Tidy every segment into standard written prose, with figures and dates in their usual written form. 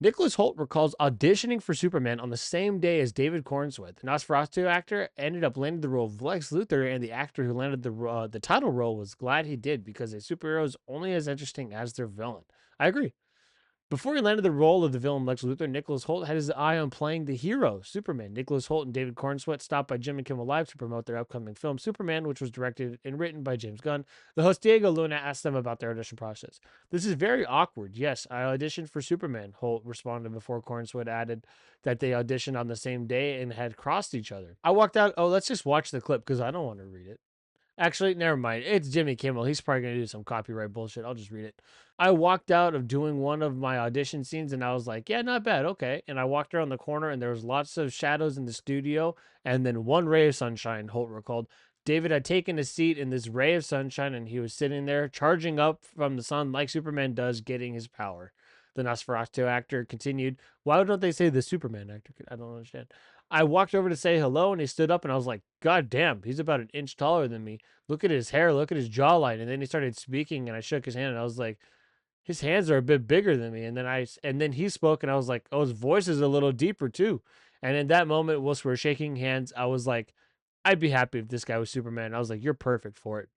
Nicholas Holt recalls auditioning for Superman on the same day as David Cornswith. The Nosferatu actor ended up landing the role of Lex Luthor, and the actor who landed the title role was glad he did because a superhero is only as interesting as their villain. I agree. Before he landed the role of the villain Lex Luthor, Nicholas Holt had his eye on playing the hero, Superman. Nicholas Holt and David Cornsweet stopped by Jimmy Kimmel Live to promote their upcoming film, Superman, which was directed and written by James Gunn. The host Diego Luna asked them about their audition process. This is very awkward. Yes, I auditioned for Superman, Holt responded before Cornsweet added that they auditioned on the same day and had crossed each other. I walked out. Oh, let's just watch the clip because I don't want to read it. Actually, never mind. It's Jimmy Kimmel. He's probably going to do some copyright bullshit. I'll just read it. I walked out of doing one of my audition scenes and I was like, yeah, not bad. Okay. And I walked around the corner and there was lots of shadows in the studio and then one ray of sunshine, Holt recalled. David had taken a seat in this ray of sunshine and he was sitting there charging up from the sun like Superman does, getting his power. The Nosferatu actor continued, why don't they say the Superman actor? I don't understand. I walked over to say hello and he stood up and I was like, God damn, he's about an inch taller than me. Look at his hair, look at his jawline. And then he started speaking and I shook his hand and I was like, his hands are a bit bigger than me. And then he spoke and I was like, oh, his voice is a little deeper too. And in that moment, whilst we were shaking hands, I was like, I'd be happy if this guy was Superman. I was like, you're perfect for it.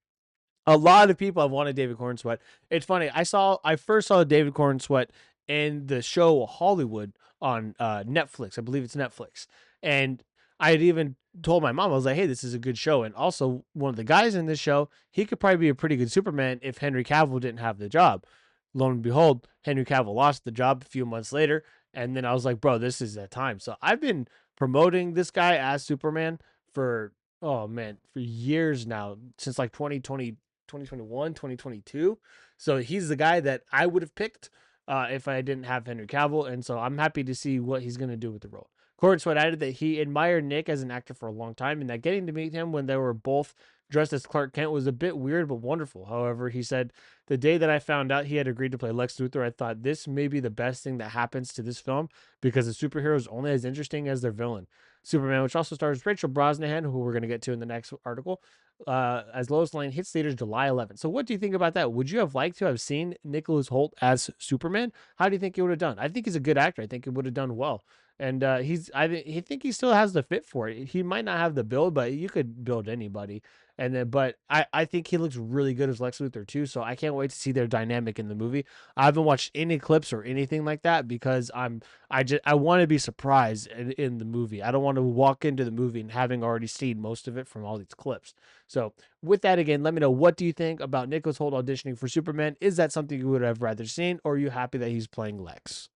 A lot of people have wanted David Cornsweet. It's funny. I first saw David Cornsweet in the show Hollywood on Netflix. I believe it's Netflix. And I had even told my mom, I was like, hey, this is a good show. And also, one of the guys in this show, he could probably be a pretty good Superman if Henry Cavill didn't have the job. Lo and behold, Henry Cavill lost the job a few months later. And then I was like, bro, this is that time. So I've been promoting this guy as Superman for, oh man, for years now, since like 2021, 2022. So he's the guy that I would have picked if I didn't have Henry Cavill. And so I'm happy to see what he's going to do with the role. Cornsweet added that he admired Nick as an actor for a long time and that getting to meet him when they were both dressed as Clark Kent was a bit weird but wonderful. However, he said, the day that I found out he had agreed to play Lex Luthor, I thought this may be the best thing that happens to this film because the superhero is only as interesting as their villain. Superman, which also stars Rachel Brosnahan, who we're going to get to in the next article, as Lois Lane, hits theaters July 11th. So, what do you think about that? Would you have liked to have seen Nicholas Holt as Superman? How do you think he would have done? I think he's a good actor. I think he would have done well. And I think he still has the fit for it. He might not have the build, but you could build anybody. But I think he looks really good as Lex Luthor too. So I can't wait to see their dynamic in the movie. I haven't watched any clips or anything like that because I want to be surprised in the movie. I don't want to walk into the movie and having already seen most of it from all these clips. So with that, again, let me know, what do you think about Nicholas Holt auditioning for Superman? Is that something you would have rather seen, or are you happy that he's playing Lex?